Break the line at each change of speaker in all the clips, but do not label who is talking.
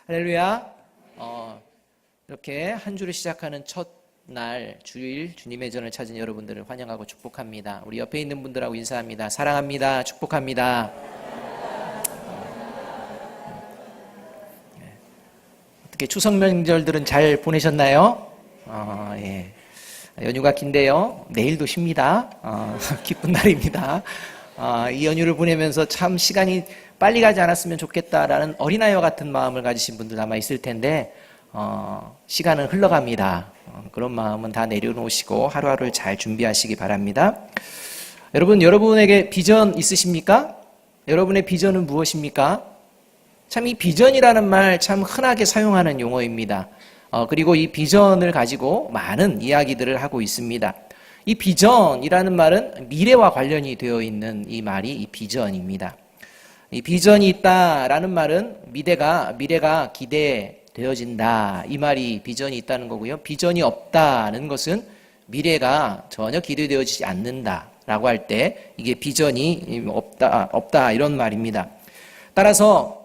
할렐루야. 이렇게 한 주를 시작하는 첫날 주일 주님의 전을 찾은 여러분들을 환영하고 축복합니다. 우리 옆에 있는 분들하고 인사합니다. 사랑합니다. 축복합니다. 어떻게 추석 명절들은 잘 보내셨나요? 예. 연휴가 긴데요. 내일도 쉽니다. 기쁜 날입니다. 이 연휴를 보내면서 참 시간이 빨리 가지 않았으면 좋겠다라는 어린아이와 같은 마음을 가지신 분들 아마 있을 텐데 시간은 흘러갑니다. 그런 마음은 다 내려놓으시고 하루하루를 잘 준비하시기 바랍니다. 여러분에게 비전 있으십니까? 여러분의 비전은 무엇입니까? 참 이 비전이라는 말 참 흔하게 사용하는 용어입니다. 그리고 이 비전을 가지고 많은 이야기들을 하고 있습니다. 이 비전이라는 말은 미래와 관련이 되어 있는 이 말이 이 비전입니다. 이 비전이 있다라는 말은 미래가 기대되어진다. 이 말이 비전이 있다는 거고요. 비전이 없다는 것은 미래가 전혀 기대되어지지 않는다라고 할 때 이게 비전이 없다 이런 말입니다. 따라서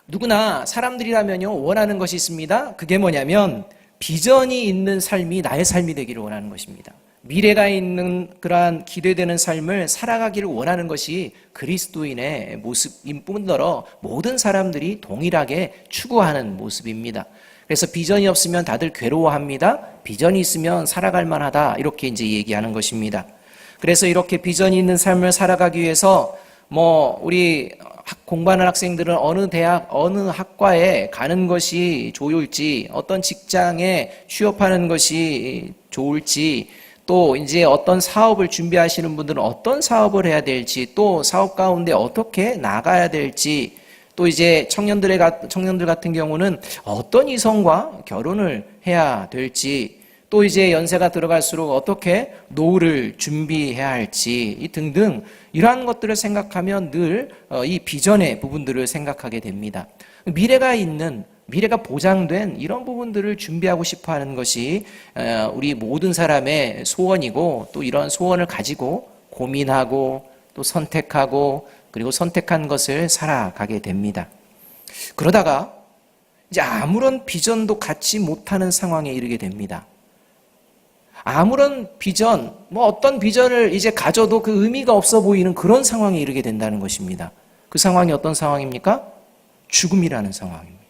누구나 사람들이라면요 원하는 것이 있습니다. 그게 뭐냐면 비전이 있는 삶이 나의 삶이 되기를 원하는 것입니다. 미래가 있는 그러한 기대되는 삶을 살아가기를 원하는 것이 그리스도인의 모습인 뿐더러 모든 사람들이 동일하게 추구하는 모습입니다. 그래서 비전이 없으면 다들 괴로워합니다. 비전이 있으면 살아갈 만하다 이렇게 이제 얘기하는 것입니다. 그래서 이렇게 비전이 있는 삶을 살아가기 위해서 우리 공부하는 학생들은 어느 대학, 어느 학과에 가는 것이 좋을지, 어떤 직장에 취업하는 것이 좋을지, 또 이제 어떤 사업을 준비하시는 분들은 어떤 사업을 해야 될지, 또 사업 가운데 어떻게 나가야 될지, 또 이제 청년들 같은 경우는 어떤 이성과 결혼을 해야 될지, 또 이제 연세가 들어갈수록 어떻게 노후를 준비해야 할지 등등 이러한 것들을 생각하면 늘 이 비전의 부분들을 생각하게 됩니다. 미래가 보장된 이런 부분들을 준비하고 싶어하는 것이 우리 모든 사람의 소원이고 또 이런 소원을 가지고 고민하고 또 선택하고 그리고 선택한 것을 살아가게 됩니다. 그러다가 이제 아무런 비전도 갖지 못하는 상황에 이르게 됩니다. 아무런 비전, 어떤 비전을 이제 가져도 그 의미가 없어 보이는 그런 상황에 이르게 된다는 것입니다. 그 상황이 어떤 상황입니까? 죽음이라는 상황입니다.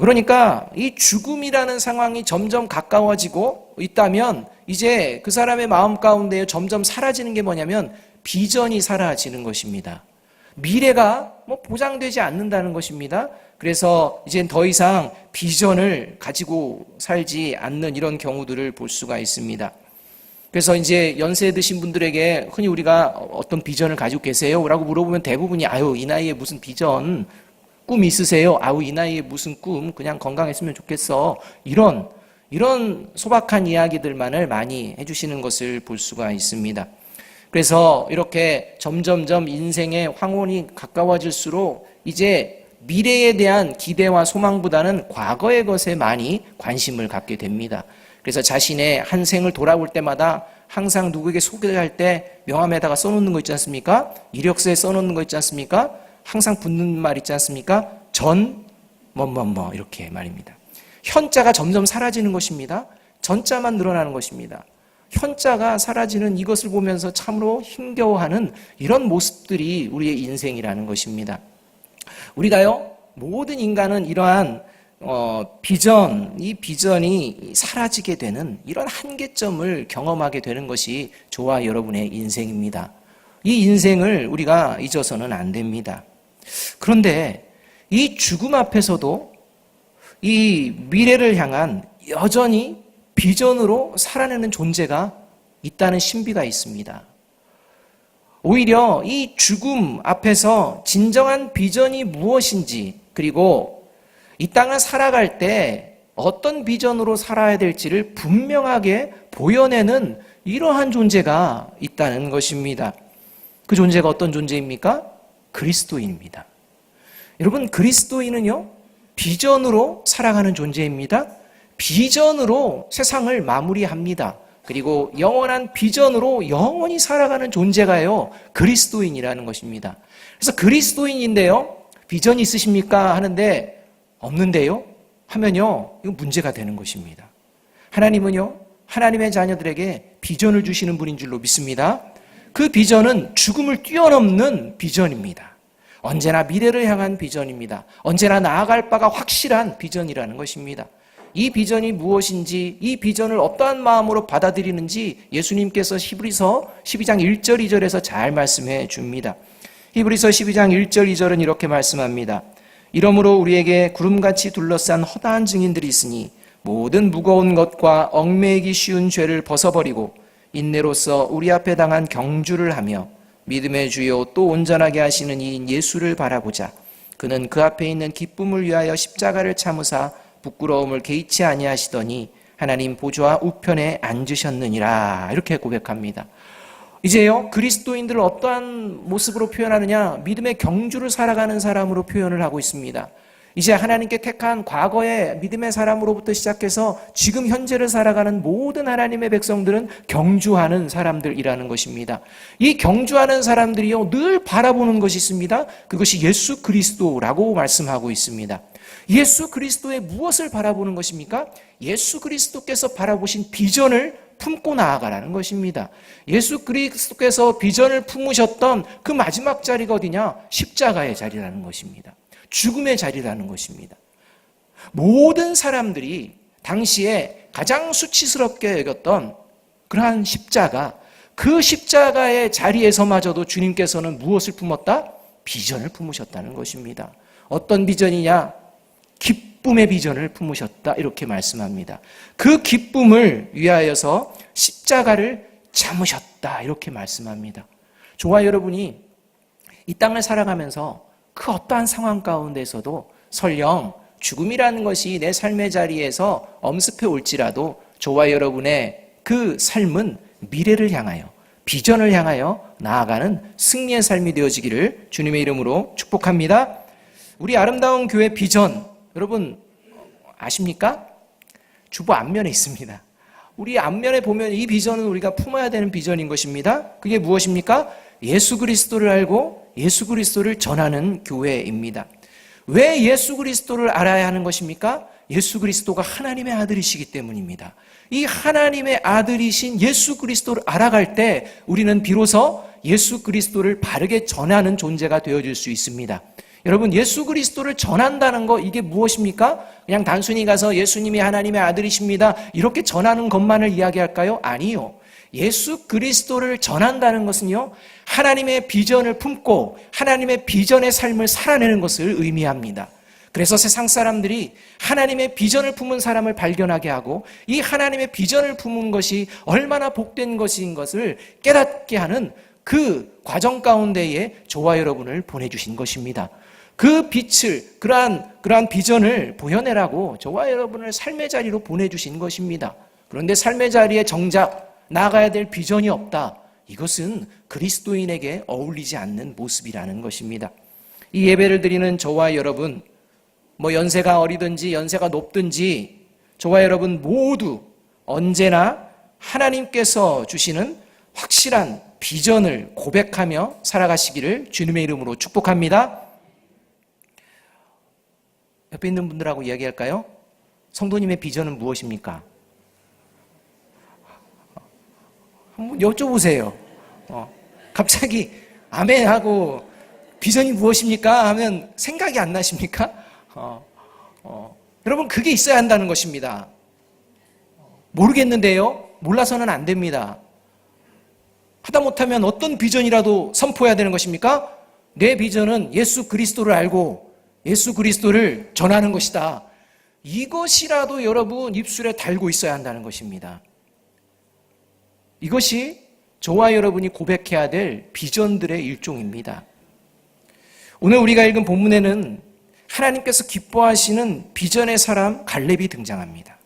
그러니까 이 죽음이라는 상황이 점점 가까워지고 있다면 이제 그 사람의 마음 가운데 점점 사라지는 게 뭐냐면 비전이 사라지는 것입니다. 미래가 보장되지 않는다는 것입니다. 그래서 이제 더 이상 비전을 가지고 살지 않는 이런 경우들을 볼 수가 있습니다. 그래서 이제 연세 드신 분들에게 흔히 우리가 어떤 비전을 가지고 계세요? 라고 물어보면 대부분이 이 나이에 무슨 비전, 꿈 있으세요? 이 나이에 무슨 꿈, 그냥 건강했으면 좋겠어. 이런 소박한 이야기들만을 많이 해주시는 것을 볼 수가 있습니다. 그래서 이렇게 점점점 인생의 황혼이 가까워질수록 이제 미래에 대한 기대와 소망보다는 과거의 것에 많이 관심을 갖게 됩니다. 그래서 자신의 한 생을 돌아볼 때마다 항상 누구에게 소개할 때 명함에다가 써놓는 거 있지 않습니까? 이력서에 써놓는 거 있지 않습니까? 항상 붙는 말 있지 않습니까? 이렇게 말입니다. 현자가 점점 사라지는 것입니다. 전자만 늘어나는 것입니다. 현자가 사라지는 이것을 보면서 참으로 힘겨워하는 이런 모습들이 우리의 인생이라는 것입니다. 우리가요, 모든 인간은 이러한 이 비전이 사라지게 되는 이런 한계점을 경험하게 되는 것이 저와 여러분의 인생입니다. 이 인생을 우리가 잊어서는 안 됩니다. 그런데 이 죽음 앞에서도 이 미래를 향한 여전히 비전으로 살아내는 존재가 있다는 신비가 있습니다. 오히려 이 죽음 앞에서 진정한 비전이 무엇인지 그리고 이 땅을 살아갈 때 어떤 비전으로 살아야 될지를 분명하게 보여내는 이러한 존재가 있다는 것입니다. 그 존재가 어떤 존재입니까? 그리스도인입니다. 여러분, 그리스도인은요, 비전으로 살아가는 존재입니다. 비전으로 세상을 마무리합니다. 그리고 영원한 비전으로 영원히 살아가는 존재가요, 그리스도인이라는 것입니다. 그래서 그리스도인인데요, 비전이 있으십니까? 하는데 없는데요? 하면요, 이거 문제가 되는 것입니다. 하나님은요, 하나님의 자녀들에게 비전을 주시는 분인 줄로 믿습니다. 그 비전은 죽음을 뛰어넘는 비전입니다. 언제나 미래를 향한 비전입니다. 언제나 나아갈 바가 확실한 비전이라는 것입니다. 이 비전이 무엇인지, 이 비전을 어떠한 마음으로 받아들이는지 예수님께서 히브리서 12장 1절 2절에서 잘 말씀해 줍니다. 히브리서 12장 1절 2절은 이렇게 말씀합니다. 이러므로 우리에게 구름같이 둘러싼 허다한 증인들이 있으니 모든 무거운 것과 얽매이기 쉬운 죄를 벗어버리고 인내로서 우리 앞에 당한 경주를 하며 믿음의 주요 또 온전하게 하시는 이인 예수를 바라보자. 그는 그 앞에 있는 기쁨을 위하여 십자가를 참으사 부끄러움을 개의치 아니하시더니 하나님 보좌 우편에 앉으셨느니라. 이렇게 고백합니다. 이제요, 그리스도인들을 어떠한 모습으로 표현하느냐? 믿음의 경주를 살아가는 사람으로 표현을 하고 있습니다. 이제 하나님께 택한 과거의 믿음의 사람으로부터 시작해서 지금 현재를 살아가는 모든 하나님의 백성들은 경주하는 사람들이라는 것입니다. 이 경주하는 사람들이요, 늘 바라보는 것이 있습니다. 그것이 예수 그리스도라고 말씀하고 있습니다. 예수 그리스도의 무엇을 바라보는 것입니까? 예수 그리스도께서 바라보신 비전을 품고 나아가라는 것입니다. 예수 그리스도께서 비전을 품으셨던 그 마지막 자리가 어디냐? 십자가의 자리라는 것입니다. 죽음의 자리라는 것입니다. 모든 사람들이 당시에 가장 수치스럽게 여겼던 그러한 십자가, 그 십자가의 자리에서마저도 주님께서는 무엇을 품었다? 비전을 품으셨다는 것입니다. 어떤 비전이냐? 기쁨의 비전을 품으셨다, 이렇게 말씀합니다. 그 기쁨을 위하여서 십자가를 참으셨다, 이렇게 말씀합니다. 저와 여러분이 이 땅을 살아가면서 그 어떠한 상황 가운데서도 설령 죽음이라는 것이 내 삶의 자리에서 엄습해 올지라도 저와 여러분의 그 삶은 미래를 향하여, 비전을 향하여 나아가는 승리의 삶이 되어지기를 주님의 이름으로 축복합니다. 우리 아름다운 교회 비전, 여러분 아십니까? 주보 앞면에 있습니다. 우리 앞면에 보면 이 비전은 우리가 품어야 되는 비전인 것입니다. 그게 무엇입니까? 예수 그리스도를 알고 예수 그리스도를 전하는 교회입니다. 왜 예수 그리스도를 알아야 하는 것입니까? 예수 그리스도가 하나님의 아들이시기 때문입니다. 이 하나님의 아들이신 예수 그리스도를 알아갈 때 우리는 비로소 예수 그리스도를 바르게 전하는 존재가 되어질 수 있습니다. 여러분, 예수 그리스도를 전한다는 거, 이게 무엇입니까? 그냥 단순히 가서 예수님이 하나님의 아들이십니다, 이렇게 전하는 것만을 이야기할까요? 아니요. 예수 그리스도를 전한다는 것은요, 하나님의 비전을 품고 하나님의 비전의 삶을 살아내는 것을 의미합니다. 그래서 세상 사람들이 하나님의 비전을 품은 사람을 발견하게 하고 이 하나님의 비전을 품은 것이 얼마나 복된 것인 것을 깨닫게 하는 그 과정 가운데에 저와 여러분을 보내주신 것입니다. 그 빛을, 그러한 비전을 보여내라고 저와 여러분을 삶의 자리로 보내주신 것입니다. 그런데 삶의 자리에 정작 나아가야 될 비전이 없다. 이것은 그리스도인에게 어울리지 않는 모습이라는 것입니다. 이 예배를 드리는 저와 여러분, 연세가 어리든지 연세가 높든지 저와 여러분 모두 언제나 하나님께서 주시는 확실한 비전을 고백하며 살아가시기를 주님의 이름으로 축복합니다. 옆에 있는 분들하고 이야기할까요? 성도님의 비전은 무엇입니까? 한번 여쭤보세요. 갑자기 아멘 하고 비전이 무엇입니까? 하면 생각이 안 나십니까? 여러분, 그게 있어야 한다는 것입니다. 모르겠는데요? 몰라서는 안 됩니다. 하다못하면 어떤 비전이라도 선포해야 되는 것입니까? 내 비전은 예수 그리스도를 알고 예수 그리스도를 전하는 것이다. 이것이라도 여러분 입술에 달고 있어야 한다는 것입니다. 이것이 저와 여러분이 고백해야 될 비전들의 일종입니다. 오늘 우리가 읽은 본문에는 하나님께서 기뻐하시는 비전의 사람 갈렙이 등장합니다.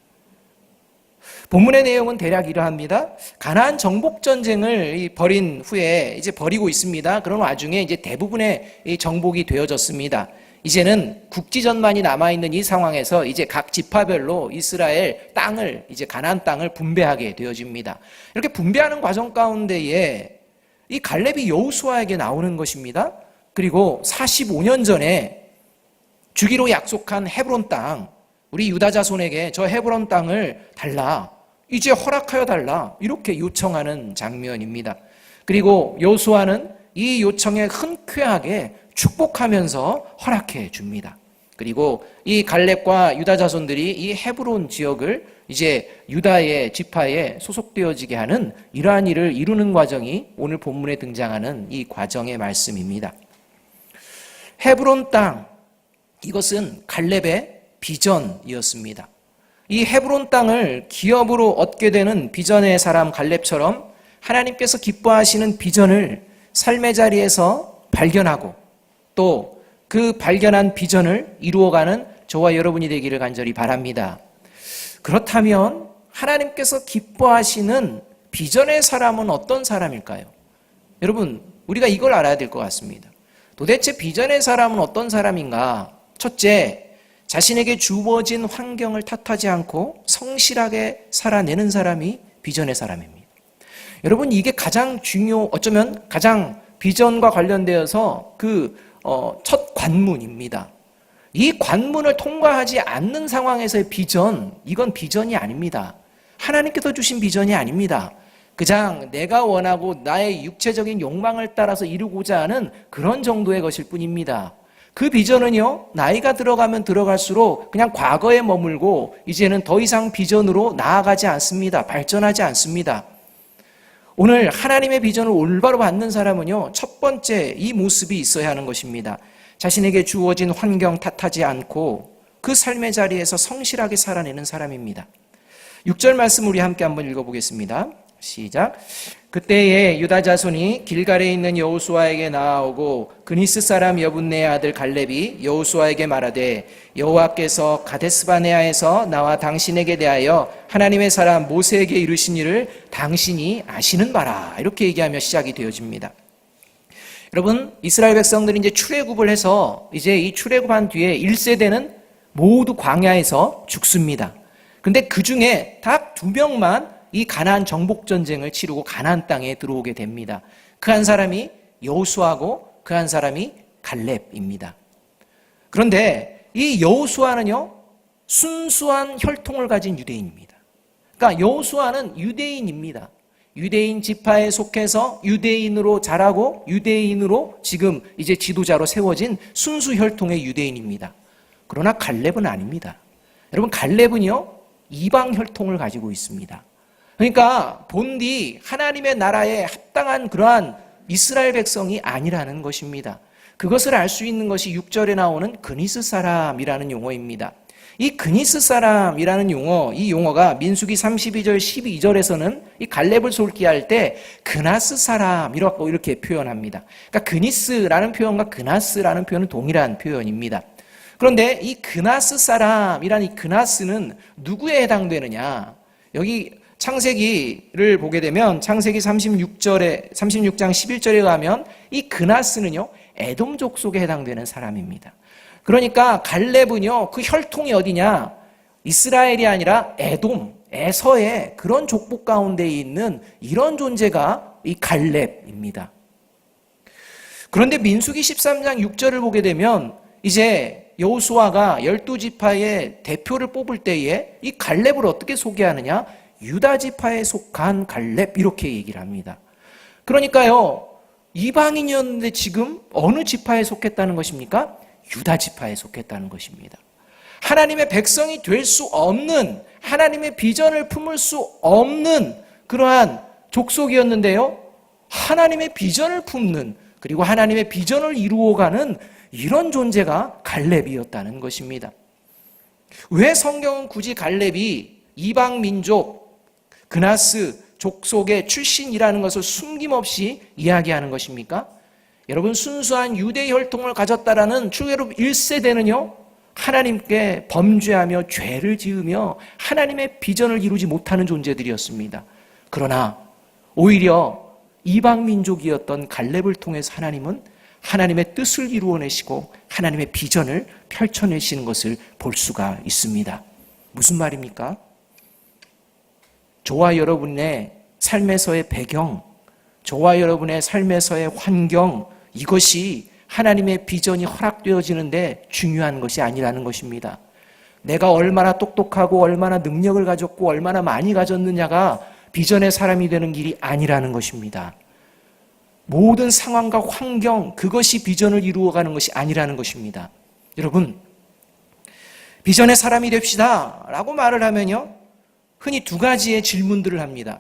본문의 내용은 대략 이러합니다. 가나안 정복 전쟁을 벌인 후에 이제 벌이고 있습니다. 그런 와중에 이제 대부분의 정복이 되어졌습니다. 이제는 국지전만이 남아있는 이 상황에서 이제 각 지파별로 이스라엘 땅을, 이제 가나안 땅을 분배하게 되어집니다. 이렇게 분배하는 과정 가운데에 이 갈렙이 여호수아에게 나오는 것입니다. 그리고 45년 전에 주기로 약속한 헤브론 땅, 우리 유다 자손에게 저 헤브론 땅을 달라, 이제 허락하여 달라, 이렇게 요청하는 장면입니다. 그리고 여호수아는 이 요청에 흔쾌하게 축복하면서 허락해 줍니다. 그리고 이 갈렙과 유다 자손들이 이 헤브론 지역을 이제 유다의 지파에 소속되어지게 하는 이러한 일을 이루는 과정이 오늘 본문에 등장하는 이 과정의 말씀입니다. 헤브론 땅, 이것은 갈렙의 비전이었습니다. 이 헤브론 땅을 기업으로 얻게 되는 비전의 사람 갈렙처럼 하나님께서 기뻐하시는 비전을 삶의 자리에서 발견하고 또 그 발견한 비전을 이루어가는 저와 여러분이 되기를 간절히 바랍니다. 그렇다면 하나님께서 기뻐하시는 비전의 사람은 어떤 사람일까요? 여러분, 우리가 이걸 알아야 될 것 같습니다. 도대체 비전의 사람은 어떤 사람인가? 첫째, 자신에게 주어진 환경을 탓하지 않고 성실하게 살아내는 사람이 비전의 사람입니다. 여러분, 이게 어쩌면 가장 비전과 관련되어서 첫 관문입니다. 이 관문을 통과하지 않는 상황에서의 비전, 이건 비전이 아닙니다. 하나님께서 주신 비전이 아닙니다. 그냥 내가 원하고 나의 육체적인 욕망을 따라서 이루고자 하는 그런 정도의 것일 뿐입니다. 그 비전은요, 나이가 들어가면 들어갈수록 그냥 과거에 머물고 이제는 더 이상 비전으로 나아가지 않습니다. 발전하지 않습니다. 오늘 하나님의 비전을 올바로 받는 사람은요, 첫 번째 이 모습이 있어야 하는 것입니다. 자신에게 주어진 환경 탓하지 않고 그 삶의 자리에서 성실하게 살아내는 사람입니다. 6절 말씀 우리 함께 한번 읽어보겠습니다. 시작. 그때에 유다 자손이 길갈에 있는 여호수아에게 나아오고 그니스 사람 여분네의 아들 갈렙이 여호수아에게 말하되 여호와께서 가데스바네아에서 나와 당신에게 대하여 하나님의 사람 모세에게 이르신 일을 당신이 아시는 바라, 이렇게 얘기하며 시작이 되어집니다. 여러분, 이스라엘 백성들이 이제 출애굽을 해서 이제 이 출애굽한 뒤에 1세대는 모두 광야에서 죽습니다. 근데 그 중에 딱 2명만 이 가나안 정복 전쟁을 치르고 가나안 땅에 들어오게 됩니다. 그 한 사람이 여호수아고 그 한 사람이 갈렙입니다. 그런데 이 여호수아는요, 순수한 혈통을 가진 유대인입니다. 그러니까 여호수아는 유대인입니다. 유대인 지파에 속해서 유대인으로 자라고 유대인으로 지금 이제 지도자로 세워진 순수 혈통의 유대인입니다. 그러나 갈렙은 아닙니다. 여러분, 갈렙은요, 이방 혈통을 가지고 있습니다. 그러니까 본디 하나님의 나라에 합당한 그러한 이스라엘 백성이 아니라는 것입니다. 그것을 알 수 있는 것이 6절에 나오는 그니스 사람이라는 용어입니다. 이 그니스 사람이라는 용어, 이 용어가 민수기 32절 12절에서는 이 갈렙을 솔기할 때 그나스 사람이라고 이렇게 표현합니다. 그러니까 그니스라는 표현과 그나스라는 표현은 동일한 표현입니다. 그런데 이 그나스 사람이라는 이 그나스는 누구에 해당되느냐? 여기 창세기를 보게 되면 창세기 36장 11절에 가면 이 그나스는요, 에돔 족속에 해당되는 사람입니다. 그러니까 갈렙은요, 그 혈통이 어디냐? 이스라엘이 아니라 에돔, 에서의 그런 족복 가운데 있는 이런 존재가 이 갈렙입니다. 그런데 민수기 13장 6절을 보게 되면 이제 여호수아가 12지파의 대표를 뽑을 때에 이 갈렙을 어떻게 소개하느냐? 유다 지파에 속한 갈렙, 이렇게 얘기를 합니다. 그러니까요, 이방인이었는데 지금 어느 지파에 속했다는 것입니까? 유다 지파에 속했다는 것입니다. 하나님의 백성이 될 수 없는, 하나님의 비전을 품을 수 없는 그러한 족속이었는데요, 하나님의 비전을 품는, 그리고 하나님의 비전을 이루어가는 이런 존재가 갈렙이었다는 것입니다. 왜 성경은 굳이 갈렙이 이방 민족 그나스 족속의 출신이라는 것을 숨김없이 이야기하는 것입니까? 여러분, 순수한 유대 혈통을 가졌다라는 출애굽 1세대는요, 하나님께 범죄하며 죄를 지으며 하나님의 비전을 이루지 못하는 존재들이었습니다. 그러나 오히려 이방 민족이었던 갈렙을 통해서 하나님은 하나님의 뜻을 이루어내시고 하나님의 비전을 펼쳐내시는 것을 볼 수가 있습니다. 무슨 말입니까? 저와 여러분의 삶에서의 배경, 저와 여러분의 삶에서의 환경, 이것이 하나님의 비전이 허락되어지는데 중요한 것이 아니라는 것입니다. 내가 얼마나 똑똑하고 얼마나 능력을 가졌고 얼마나 많이 가졌느냐가 비전의 사람이 되는 길이 아니라는 것입니다. 모든 상황과 환경, 그것이 비전을 이루어가는 것이 아니라는 것입니다. 여러분, 비전의 사람이 됩시다 라고 말을 하면요, 흔히 두 가지의 질문들을 합니다.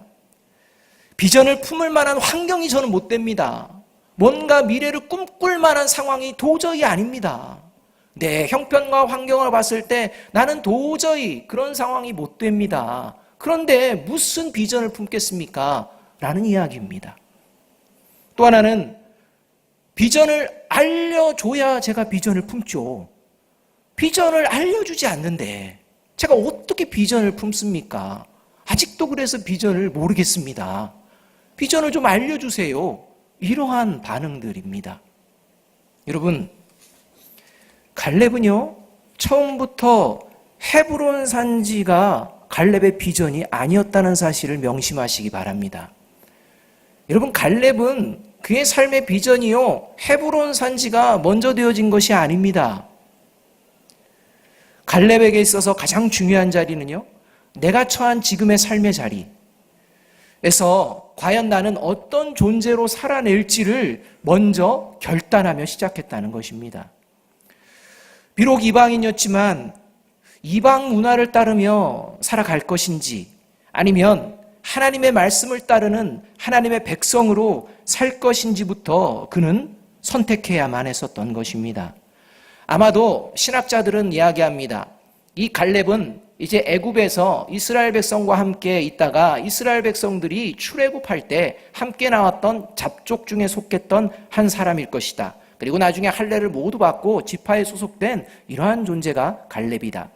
비전을 품을 만한 환경이 저는 못 됩니다. 뭔가 미래를 꿈꿀 만한 상황이 도저히 아닙니다. 내 형편과 환경을 봤을 때 나는 도저히 그런 상황이 못 됩니다. 그런데 무슨 비전을 품겠습니까? 라는 이야기입니다. 또 하나는 비전을 알려줘야 제가 비전을 품죠. 비전을 알려주지 않는데 제가 어떻게 비전을 품습니까? 아직도 그래서 비전을 모르겠습니다. 비전을 좀 알려주세요. 이러한 반응들입니다. 여러분, 갈렙은요, 처음부터 헤브론 산지가 갈렙의 비전이 아니었다는 사실을 명심하시기 바랍니다. 여러분, 갈렙은 그의 삶의 비전이요, 헤브론 산지가 먼저 되어진 것이 아닙니다. 갈렙에게 있어서 가장 중요한 자리는요, 내가 처한 지금의 삶의 자리에서 과연 나는 어떤 존재로 살아낼지를 먼저 결단하며 시작했다는 것입니다. 비록 이방인이었지만 이방 문화를 따르며 살아갈 것인지 아니면 하나님의 말씀을 따르는 하나님의 백성으로 살 것인지부터 그는 선택해야만 했었던 것입니다. 아마도 신학자들은 이야기합니다. 이 갈렙은 이제 애굽에서 이스라엘 백성과 함께 있다가 이스라엘 백성들이 출애굽할 때 함께 나왔던 잡족 중에 속했던 한 사람일 것이다. 그리고 나중에 할례를 모두 받고 지파에 소속된 이러한 존재가 갈렙이다.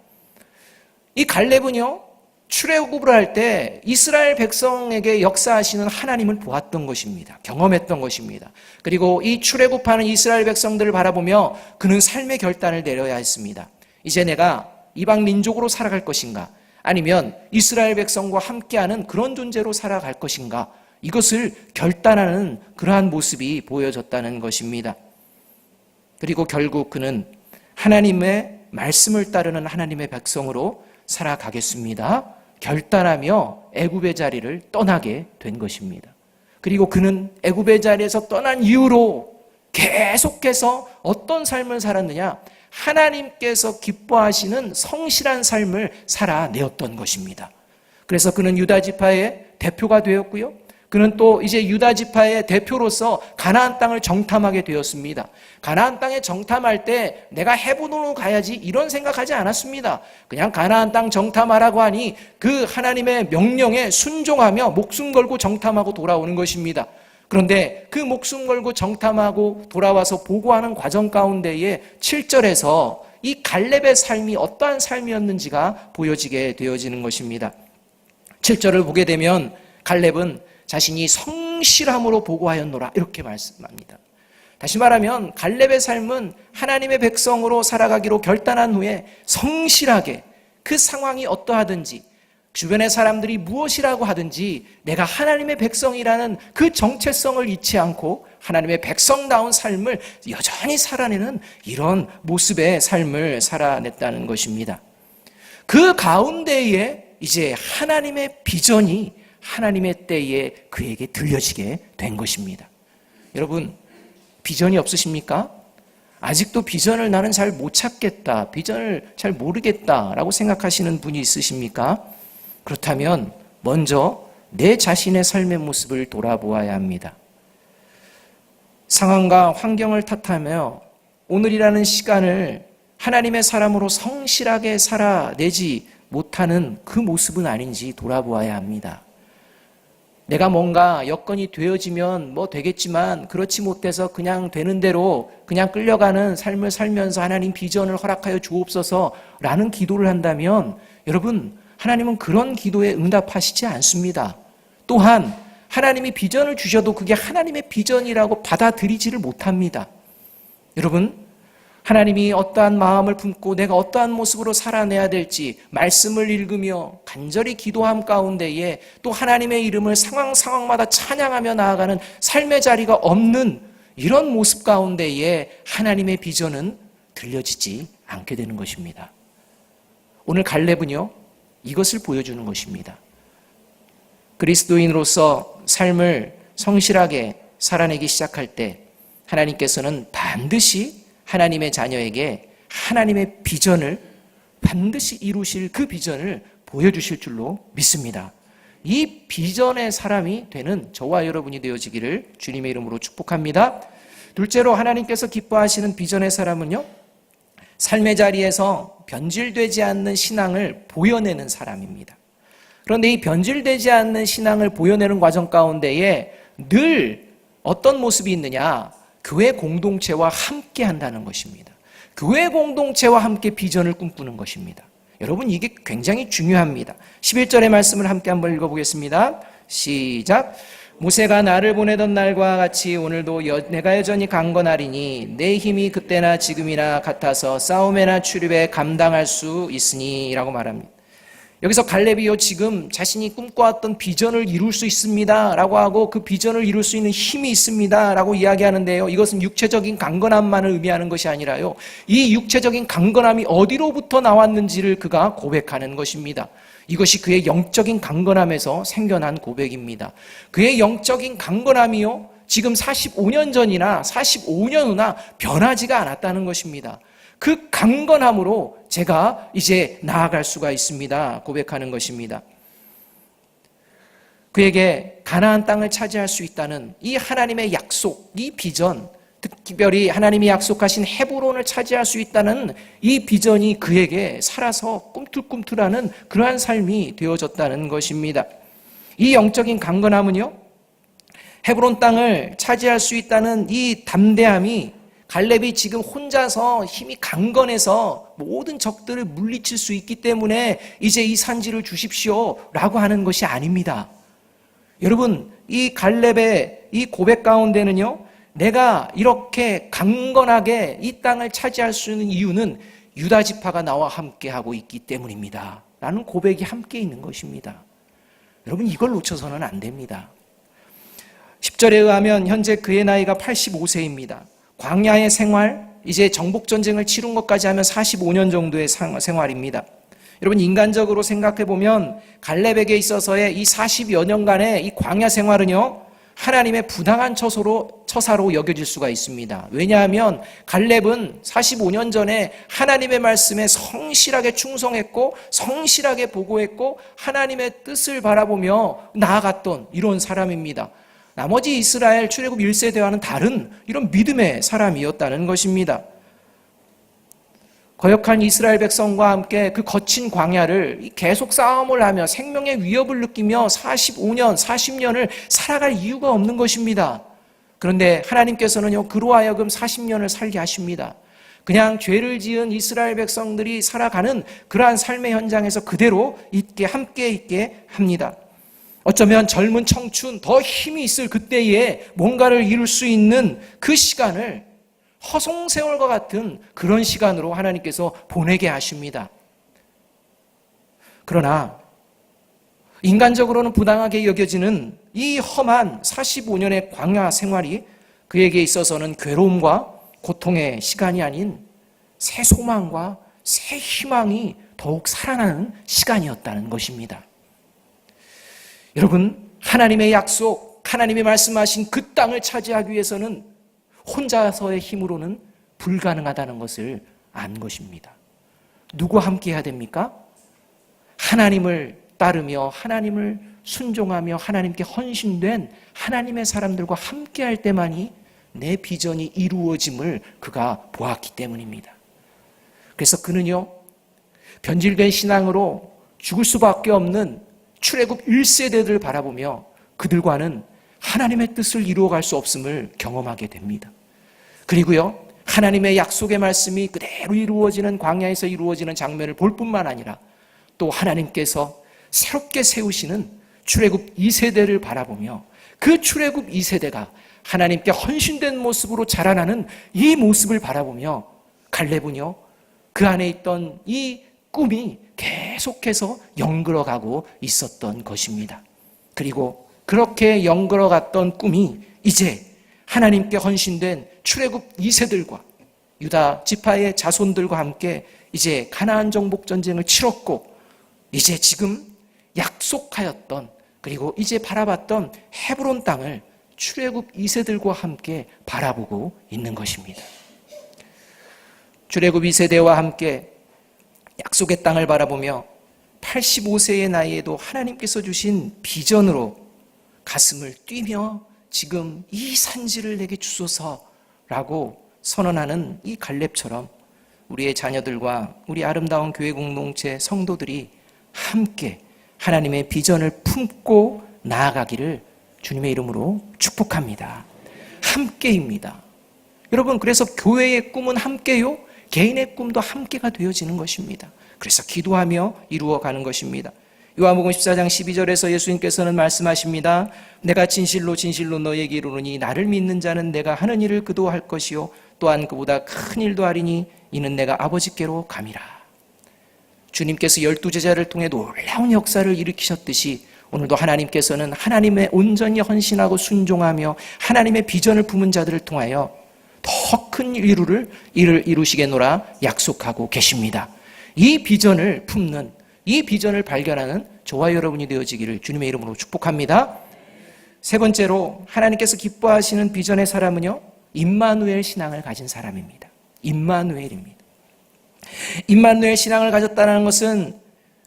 이 갈렙은요, 출애굽을 할 때 이스라엘 백성에게 역사하시는 하나님을 보았던 것입니다. 경험했던 것입니다. 그리고 이 출애굽하는 이스라엘 백성들을 바라보며 그는 삶의 결단을 내려야 했습니다. 이제 내가 이방 민족으로 살아갈 것인가, 아니면 이스라엘 백성과 함께하는 그런 존재로 살아갈 것인가, 이것을 결단하는 그러한 모습이 보여졌다는 것입니다. 그리고 결국 그는 하나님의 말씀을 따르는 하나님의 백성으로 살아가겠습니다 결단하며 애굽의 자리를 떠나게 된 것입니다. 그리고 그는 애굽의 자리에서 떠난 이후로 계속해서 어떤 삶을 살았느냐, 하나님께서 기뻐하시는 성실한 삶을 살아내었던 것입니다. 그래서 그는 유다 지파의 대표가 되었고요, 그는 또 이제 유다 지파의 대표로서 가나안 땅을 정탐하게 되었습니다. 가나안 땅에 정탐할 때 내가 헤브론으로 가야지 이런 생각하지 않았습니다. 그냥 가나안 땅 정탐하라고 하니 그 하나님의 명령에 순종하며 목숨 걸고 정탐하고 돌아오는 것입니다. 그런데 그 목숨 걸고 정탐하고 돌아와서 보고하는 과정 가운데에 7절에서 이 갈렙의 삶이 어떠한 삶이었는지가 보여지게 되어지는 것입니다. 7절을 보게 되면 갈렙은 자신이 성실함으로 보고하였노라 이렇게 말씀합니다. 다시 말하면 갈렙의 삶은 하나님의 백성으로 살아가기로 결단한 후에 성실하게 그 상황이 어떠하든지 주변의 사람들이 무엇이라고 하든지 내가 하나님의 백성이라는 그 정체성을 잊지 않고 하나님의 백성다운 삶을 여전히 살아내는 이런 모습의 삶을 살아냈다는 것입니다. 그 가운데에 이제 하나님의 비전이 하나님의 때에 그에게 들려지게 된 것입니다. 여러분, 비전이 없으십니까? 아직도 비전을 나는 잘 못 찾겠다, 비전을 잘 모르겠다라고 생각하시는 분이 있으십니까? 그렇다면 먼저 내 자신의 삶의 모습을 돌아보아야 합니다. 상황과 환경을 탓하며 오늘이라는 시간을 하나님의 사람으로 성실하게 살아내지 못하는 그 모습은 아닌지 돌아보아야 합니다. 내가 뭔가 여건이 되어지면 뭐 되겠지만 그렇지 못해서 그냥 되는 대로 그냥 끌려가는 삶을 살면서 하나님 비전을 허락하여 주옵소서라는 기도를 한다면 여러분, 하나님은 그런 기도에 응답하시지 않습니다. 또한 하나님이 비전을 주셔도 그게 하나님의 비전이라고 받아들이지를 못합니다. 여러분, 하나님이 어떠한 마음을 품고 내가 어떠한 모습으로 살아내야 될지 말씀을 읽으며 간절히 기도함 가운데에 또 하나님의 이름을 상황마다 찬양하며 나아가는 삶의 자리가 없는 이런 모습 가운데에 하나님의 비전은 들려지지 않게 되는 것입니다. 오늘 갈렙은요, 이것을 보여주는 것입니다. 그리스도인으로서 삶을 성실하게 살아내기 시작할 때 하나님께서는 반드시 하나님의 자녀에게 하나님의 비전을 반드시 이루실 그 비전을 보여주실 줄로 믿습니다. 이 비전의 사람이 되는 저와 여러분이 되어지기를 주님의 이름으로 축복합니다. 둘째로 하나님께서 기뻐하시는 비전의 사람은요, 삶의 자리에서 변질되지 않는 신앙을 보여내는 사람입니다. 그런데 이 변질되지 않는 신앙을 보여내는 과정 가운데에 늘 어떤 모습이 있느냐? 교회 공동체와 함께 한다는 것입니다. 교회 공동체와 함께 비전을 꿈꾸는 것입니다. 여러분, 이게 굉장히 중요합니다. 11절의 말씀을 함께 한번 읽어보겠습니다. 시작. 모세가 나를 보내던 날과 같이 오늘도 내가 여전히 강건하리니 내 힘이 그때나 지금이나 같아서 싸움에나 출입에 감당할 수 있으니 라고 말합니다. 여기서 갈렙이요, 지금 자신이 꿈꿔왔던 비전을 이룰 수 있습니다 라고 하고 그 비전을 이룰 수 있는 힘이 있습니다 라고 이야기하는데요, 이것은 육체적인 강건함만을 의미하는 것이 아니라요, 이 육체적인 강건함이 어디로부터 나왔는지를 그가 고백하는 것입니다. 이것이 그의 영적인 강건함에서 생겨난 고백입니다. 그의 영적인 강건함이요, 지금 45년 전이나 45년 후나 변하지가 않았다는 것입니다. 그 강건함으로 제가 이제 나아갈 수가 있습니다. 고백하는 것입니다. 그에게 가나안 땅을 차지할 수 있다는 이 하나님의 약속, 이 비전, 특별히 하나님이 약속하신 헤브론을 차지할 수 있다는 이 비전이 그에게 살아서 꿈틀꿈틀하는 그러한 삶이 되어졌다는 것입니다. 이 영적인 강건함은요, 헤브론 땅을 차지할 수 있다는 이 담대함이 갈렙이 지금 혼자서 힘이 강건해서 모든 적들을 물리칠 수 있기 때문에 이제 이 산지를 주십시오 라고 하는 것이 아닙니다. 여러분, 이 갈렙의 이 고백 가운데는요, 내가 이렇게 강건하게 이 땅을 차지할 수 있는 이유는 유다 지파가 나와 함께하고 있기 때문입니다 라는 고백이 함께 있는 것입니다. 여러분, 이걸 놓쳐서는 안 됩니다. 10절에 의하면 현재 그의 나이가 85세입니다. 광야의 생활, 이제 정복전쟁을 치른 것까지 하면 45년 정도의 생활입니다. 여러분, 인간적으로 생각해보면 갈렙에게 있어서의 이 40여 년간의 이 광야 생활은요, 하나님의 부당한 처사로 여겨질 수가 있습니다. 왜냐하면 갈렙은 45년 전에 하나님의 말씀에 성실하게 충성했고 성실하게 보고했고 하나님의 뜻을 바라보며 나아갔던 이런 사람입니다. 나머지 이스라엘 출애굽 1세대와는 다른 이런 믿음의 사람이었다는 것입니다. 거역한 이스라엘 백성과 함께 그 거친 광야를 계속 싸움을 하며 생명의 위협을 느끼며 45년, 40년을 살아갈 이유가 없는 것입니다. 그런데 하나님께서는요, 그로 하여금 40년을 살게 하십니다. 그냥 죄를 지은 이스라엘 백성들이 살아가는 그러한 삶의 현장에서 그대로 함께 있게 합니다. 어쩌면 젊은 청춘, 더 힘이 있을 그때에 뭔가를 이룰 수 있는 그 시간을 허송세월과 같은 그런 시간으로 하나님께서 보내게 하십니다. 그러나 인간적으로는 부당하게 여겨지는 이 험한 45년의 광야 생활이 그에게 있어서는 괴로움과 고통의 시간이 아닌 새 소망과 새 희망이 더욱 살아나는 시간이었다는 것입니다. 여러분, 하나님의 약속, 하나님이 말씀하신 그 땅을 차지하기 위해서는 혼자서의 힘으로는 불가능하다는 것을 안 것입니다. 누구와 함께 해야 됩니까? 하나님을 따르며 하나님을 순종하며 하나님께 헌신된 하나님의 사람들과 함께 할 때만이 내 비전이 이루어짐을 그가 보았기 때문입니다. 그래서 그는요, 변질된 신앙으로 죽을 수밖에 없는 출애굽 1세대들을 바라보며 그들과는 하나님의 뜻을 이루어갈 수 없음을 경험하게 됩니다. 그리고요, 하나님의 약속의 말씀이 그대로 이루어지는 광야에서 이루어지는 장면을 볼 뿐만 아니라 또 하나님께서 새롭게 세우시는 출애굽 2세대를 바라보며 그 출애굽 2세대가 하나님께 헌신된 모습으로 자라나는 이 모습을 바라보며 갈렙은요, 그 안에 있던 이 꿈이 계속해서 연결어가고 있었던 것입니다. 그리고 그렇게 연결어갔던 꿈이 이제 하나님께 헌신된 출애굽 2세들과 유다 지파의 자손들과 함께 이제 가나안 정복 전쟁을 치렀고, 이제 지금 약속하였던, 그리고 이제 바라봤던 헤브론 땅을 출애굽 2세들과 함께 바라보고 있는 것입니다. 출애굽 2세대와 함께 약속의 땅을 바라보며 85세의 나이에도 하나님께서 주신 비전으로 가슴을 뛰며 지금 이 산지를 내게 주소서라고 선언하는 이 갈렙처럼 우리의 자녀들과 우리 아름다운 교회 공동체 성도들이 함께 하나님의 비전을 품고 나아가기를 주님의 이름으로 축복합니다. 함께입니다. 여러분, 그래서 교회의 꿈은 함께요, 개인의 꿈도 함께가 되어지는 것입니다. 그래서 기도하며 이루어가는 것입니다. 요한복음 14장 12절에서 예수님께서는 말씀하십니다. 내가 진실로 진실로 너에게 이르노니 나를 믿는 자는 내가 하는 일을 그도 할 것이요 또한 그보다 큰 일도 하리니 이는 내가 아버지께로 감이라. 주님께서 12제자를 통해 놀라운 역사를 일으키셨듯이 오늘도 하나님께서는 하나님의 온전히 헌신하고 순종하며 하나님의 비전을 품은 자들을 통하여 더 큰 일을 이루시겠노라 약속하고 계십니다. 이 비전을 품는, 이 비전을 발견하는 저와 여러분이 되어지기를 주님의 이름으로 축복합니다. 세 번째로 하나님께서 기뻐하시는 비전의 사람은요, 임마누엘 신앙을 가진 사람입니다. 임마누엘입니다. 임마누엘 신앙을 가졌다는 것은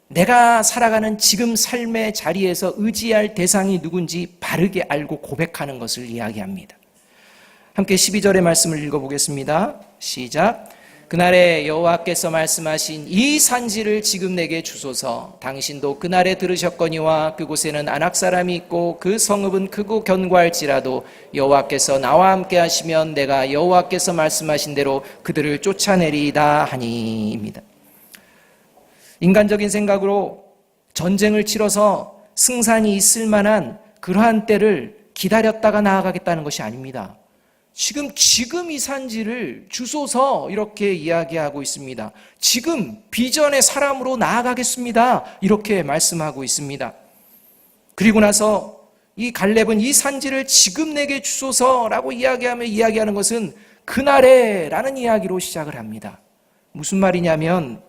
내가 살아가는 지금 삶의 자리에서 의지할 대상이 누군지 바르게 알고 고백하는 것을 이야기합니다. 함께 12절의 말씀을 읽어보겠습니다. 시작. 그날에 여호와께서 말씀하신 이 산지를 지금 내게 주소서. 당신도 그날에 들으셨거니와 그곳에는 아낙 사람이 있고 그 성읍은 크고 견고할지라도 여호와께서 나와 함께 하시면 내가 여호와께서 말씀하신 대로 그들을 쫓아내리이다 하니입니다. 인간적인 생각으로 전쟁을 치러서 승산이 있을 만한 그러한 때를 기다렸다가 나아가겠다는 것이 아닙니다. 지금 이 산지를 주소서 이렇게 이야기하고 있습니다. 지금 비전의 사람으로 나아가겠습니다. 이렇게 말씀하고 있습니다. 그리고 나서 이 갈렙은 이 산지를 지금 내게 주소서라고 이야기하는 것은 그날에 라는 이야기로 시작을 합니다. 무슨 말이냐면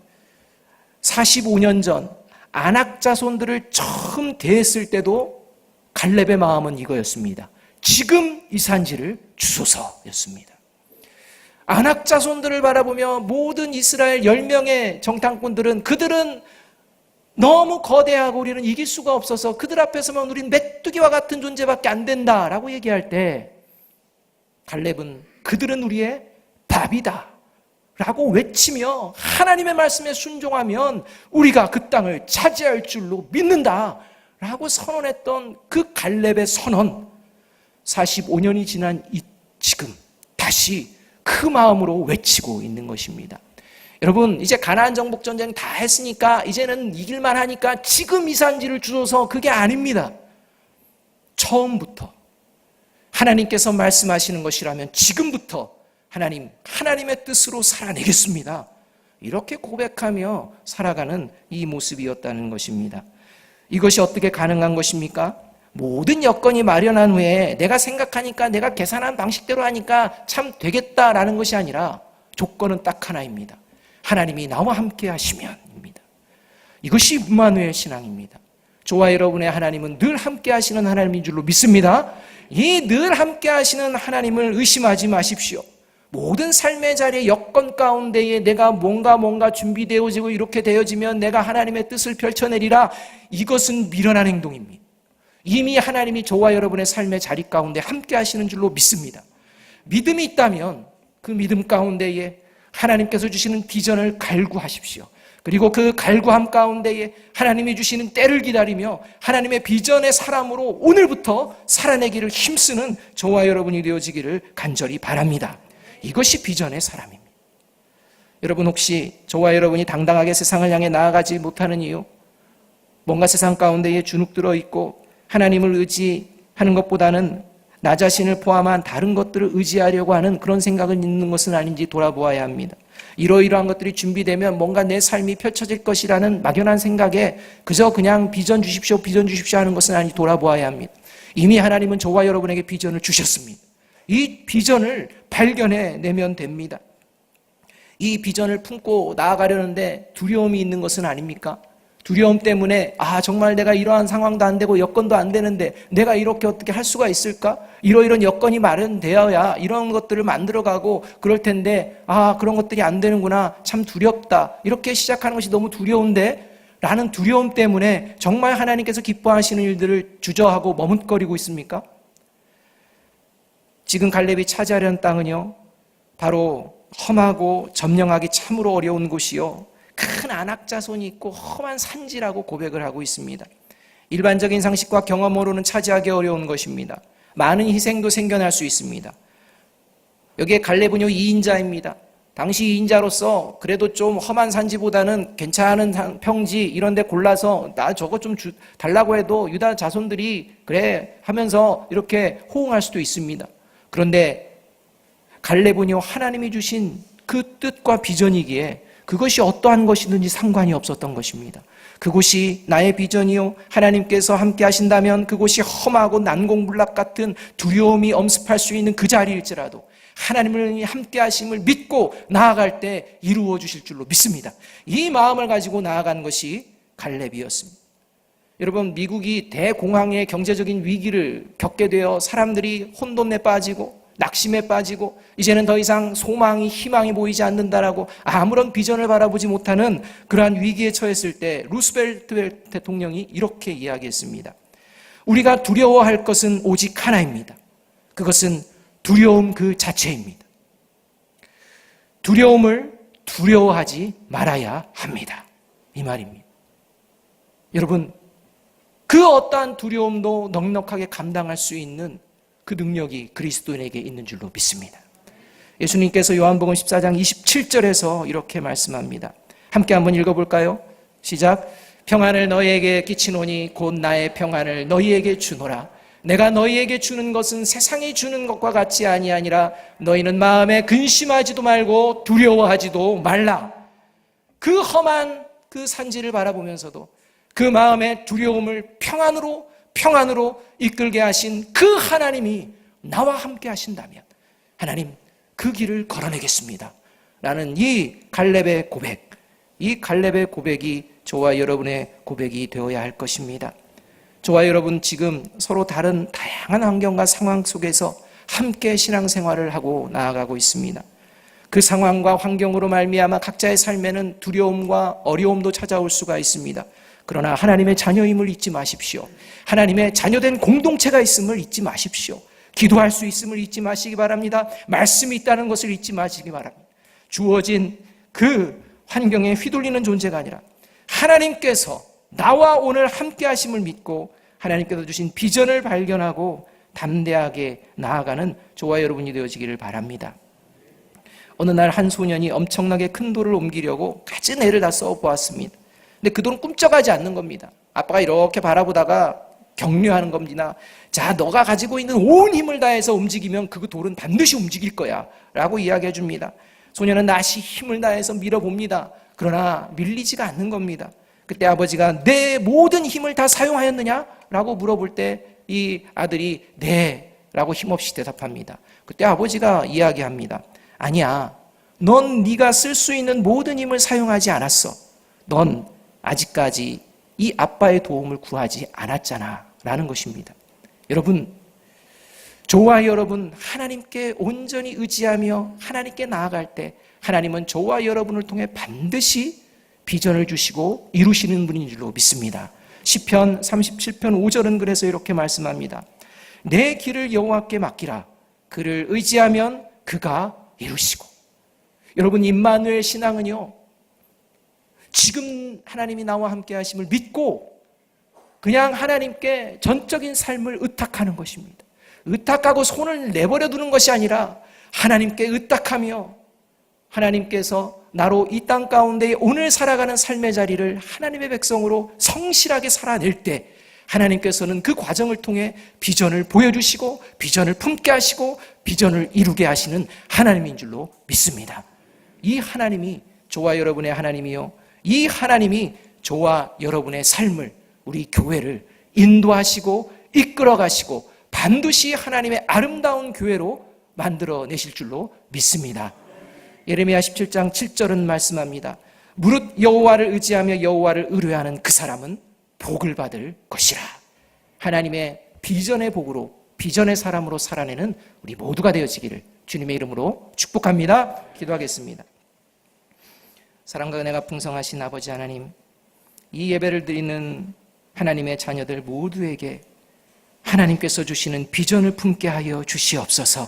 45년 전 아낙 자손들을 처음 대했을 때도 갈렙의 마음은 이거였습니다. 지금 이 산지를 주소서였습니다. 아낙 자손들을 바라보며 모든 이스라엘 10명의 정탐꾼들은 그들은 너무 거대하고 우리는 이길 수가 없어서 그들 앞에 서면 우리는 메뚜기와 같은 존재밖에 안 된다라고 얘기할 때 갈렙은 그들은 우리의 밥이다 라고 외치며 하나님의 말씀에 순종하면 우리가 그 땅을 차지할 줄로 믿는다 라고 선언했던 그 갈렙의 선언, 45년이 지난 지금 다시 그 마음으로 외치고 있는 것입니다. 여러분, 이제 가나안 정복 전쟁 다 했으니까 이제는 이길만 하니까 지금 이 산지를 주소서, 그게 아닙니다. 처음부터 하나님께서 말씀하시는 것이라면 지금부터 하나님의 뜻으로 살아내겠습니다. 이렇게 고백하며 살아가는 이 모습이었다는 것입니다. 이것이 어떻게 가능한 것입니까? 모든 여건이 마련한 후에 내가 생각하니까, 내가 계산한 방식대로 하니까 참 되겠다라는 것이 아니라 조건은 딱 하나입니다. 하나님이 나와 함께 하시면입니다. 이것이 임마누엘 신앙입니다. 저와 여러분의 하나님은 늘 함께 하시는 하나님인 줄로 믿습니다. 이 늘 함께 하시는 하나님을 의심하지 마십시오. 모든 삶의 자리에 여건 가운데에 내가 뭔가 준비되어지고 이렇게 되어지면 내가 하나님의 뜻을 펼쳐내리라, 이것은 미련한 행동입니다. 이미 하나님이 저와 여러분의 삶의 자리 가운데 함께 하시는 줄로 믿습니다. 믿음이 있다면 그 믿음 가운데에 하나님께서 주시는 비전을 갈구하십시오. 그리고 그 갈구함 가운데에 하나님이 주시는 때를 기다리며 하나님의 비전의 사람으로 오늘부터 살아내기를 힘쓰는 저와 여러분이 되어지기를 간절히 바랍니다. 이것이 비전의 사람입니다. 여러분, 혹시 저와 여러분이 당당하게 세상을 향해 나아가지 못하는 이유, 뭔가 세상 가운데에 주눅들어 있고 하나님을 의지하는 것보다는 나 자신을 포함한 다른 것들을 의지하려고 하는 그런 생각을 있는 것은 아닌지 돌아보아야 합니다. 이러이러한 것들이 준비되면 뭔가 내 삶이 펼쳐질 것이라는 막연한 생각에 그냥 비전 주십시오 하는 것은 아닌지 돌아보아야 합니다. 이미 하나님은 저와 여러분에게 비전을 주셨습니다. 이 비전을 발견해내면 됩니다. 이 비전을 품고 나아가려는데 두려움이 있는 것은 아닙니까? 두려움 때문에 정말 내가 이러한 상황도 안 되고 여건도 안 되는데 내가 이렇게 어떻게 할 수가 있을까? 이런 여건이 마련되어야 이런 것들을 만들어가고 그럴 텐데 그런 것들이 안 되는구나, 참 두렵다, 이렇게 시작하는 것이 너무 두려운데 라는 두려움 때문에 정말 하나님께서 기뻐하시는 일들을 주저하고 머뭇거리고 있습니까? 지금 갈렙이 차지하려는 땅은요, 바로 험하고 점령하기 참으로 어려운 곳이요, 큰 안악자손이 있고 험한 산지라고 고백을 하고 있습니다. 일반적인 상식과 경험으로는 차지하기 어려운 것입니다. 많은 희생도 생겨날 수 있습니다. 여기에 갈렙은요 2인자입니다. 당시 2인자로서 그래도 좀 험한 산지보다는 괜찮은 평지 이런 데 골라서 나 저거 좀 달라고 해도 유다 자손들이 그래 하면서 이렇게 호응할 수도 있습니다. 그런데 갈렙은요 하나님이 주신 그 뜻과 비전이기에 그것이 어떠한 것이든지 상관이 없었던 것입니다. 그곳이 나의 비전이요, 하나님께서 함께 하신다면 그곳이 험하고 난공불락 같은 두려움이 엄습할 수 있는 그 자리일지라도 하나님을 함께 하심을 믿고 나아갈 때 이루어 주실 줄로 믿습니다. 이 마음을 가지고 나아간 것이 갈렙이었습니다. 여러분, 미국이 대공황의 경제적인 위기를 겪게 되어 사람들이 혼돈에 빠지고 낙심에 빠지고 이제는 더 이상 소망이 희망이 보이지 않는다라고 아무런 비전을 바라보지 못하는 그러한 위기에 처했을 때 루스벨트 대통령이 이렇게 이야기했습니다. 우리가 두려워할 것은 오직 하나입니다. 그것은 두려움 그 자체입니다. 두려움을 두려워하지 말아야 합니다. 이 말입니다. 여러분, 그 어떠한 두려움도 넉넉하게 감당할 수 있는 그 능력이 그리스도인에게 있는 줄로 믿습니다. 예수님께서 요한복음 14장 27절에서 이렇게 말씀합니다. 함께 한번 읽어볼까요? 시작. 평안을 너희에게 끼치노니 곧 나의 평안을 너희에게 주노라. 내가 너희에게 주는 것은 세상이 주는 것과 같이 아니하니라. 너희는 마음에 근심하지도 말고 두려워하지도 말라. 그 험한 그 산지를 바라보면서도 그 마음의 두려움을 평안으로 이끌게 하신 그 하나님이 나와 함께 하신다면 하나님 그 길을 걸어내겠습니다 라는 이 갈렙의 고백, 이 갈렙의 고백이 저와 여러분의 고백이 되어야 할 것입니다. 저와 여러분 지금 서로 다른 다양한 환경과 상황 속에서 함께 신앙생활을 하고 나아가고 있습니다. 그 상황과 환경으로 말미암아 각자의 삶에는 두려움과 어려움도 찾아올 수가 있습니다. 그러나 하나님의 자녀임을 잊지 마십시오. 하나님의 자녀된 공동체가 있음을 잊지 마십시오. 기도할 수 있음을 잊지 마시기 바랍니다. 말씀이 있다는 것을 잊지 마시기 바랍니다. 주어진 그 환경에 휘둘리는 존재가 아니라 하나님께서 나와 오늘 함께 하심을 믿고 하나님께서 주신 비전을 발견하고 담대하게 나아가는 저와 여러분이 되어지기를 바랍니다. 어느 날 한 소년이 엄청나게 큰 돌을 옮기려고 갖은 애를 다 써보았습니다. 근데 그 돌은 꿈쩍하지 않는 겁니다. 아빠가 이렇게 바라보다가 격려하는 겁니다. 자, 너가 가지고 있는 온 힘을 다해서 움직이면 그 돌은 반드시 움직일 거야 라고 이야기해 줍니다. 소년은 다시 힘을 다해서 밀어봅니다. 그러나 밀리지가 않는 겁니다. 그때 아버지가 내 모든 힘을 다 사용하였느냐? 라고 물어볼 때 이 아들이 네 라고 힘없이 대답합니다. 그때 아버지가 이야기합니다. 아니야, 넌 네가 쓸 수 있는 모든 힘을 사용하지 않았어. 넌 아직까지 이 아빠의 도움을 구하지 않았잖아 라는 것입니다. 여러분, 저와 여러분 하나님께 온전히 의지하며 하나님께 나아갈 때 하나님은 저와 여러분을 통해 반드시 비전을 주시고 이루시는 분인 줄로 믿습니다. 시편 37편 5절은 그래서 이렇게 말씀합니다. 내 길을 여호와께 맡기라. 그를 의지하면 그가 이루시고. 여러분, 임마누엘 신앙은요, 지금 하나님이 나와 함께 하심을 믿고 그냥 하나님께 전적인 삶을 의탁하는 것입니다. 의탁하고 손을 내버려 두는 것이 아니라 하나님께 의탁하며 하나님께서 나로 이 땅 가운데 오늘 살아가는 삶의 자리를 하나님의 백성으로 성실하게 살아낼 때 하나님께서는 그 과정을 통해 비전을 보여주시고 비전을 품게 하시고 비전을 이루게 하시는 하나님인 줄로 믿습니다. 이 하나님이 저와 여러분의 하나님이요, 이 하나님이 저와 여러분의 삶을, 우리 교회를 인도하시고 이끌어 가시고 반드시 하나님의 아름다운 교회로 만들어내실 줄로 믿습니다. 예레미야 17장 7절은 말씀합니다. 무릇 여호와를 의지하며 여호와를 의뢰하는 그 사람은 복을 받을 것이라. 하나님의 비전의 복으로, 비전의 사람으로 살아내는 우리 모두가 되어지기를 주님의 이름으로 축복합니다. 기도하겠습니다. 사랑과 은혜가 풍성하신 아버지 하나님, 이 예배를 드리는 하나님의 자녀들 모두에게 하나님께서 주시는 비전을 품게 하여 주시옵소서.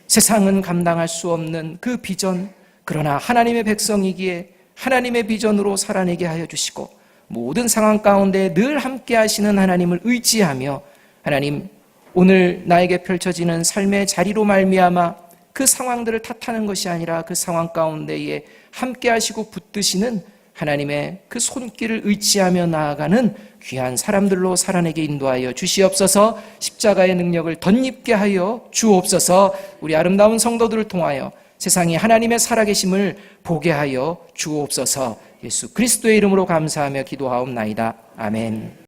세상은 감당할 수 없는 그 비전, 그러나 하나님의 백성이기에 하나님의 비전으로 살아내게 하여 주시고, 모든 상황 가운데 늘 함께 하시는 하나님을 의지하며, 하나님, 오늘 나에게 펼쳐지는 삶의 자리로 말미암아 그 상황들을 탓하는 것이 아니라 그 상황 가운데에 함께 하시고 붙드시는 하나님의 그 손길을 의지하며 나아가는 귀한 사람들로 살아내게 인도하여 주시옵소서. 십자가의 능력을 덧입게 하여 주옵소서. 우리 아름다운 성도들을 통하여 세상이 하나님의 살아계심을 보게 하여 주옵소서. 예수 그리스도의 이름으로 감사하며 기도하옵나이다. 아멘.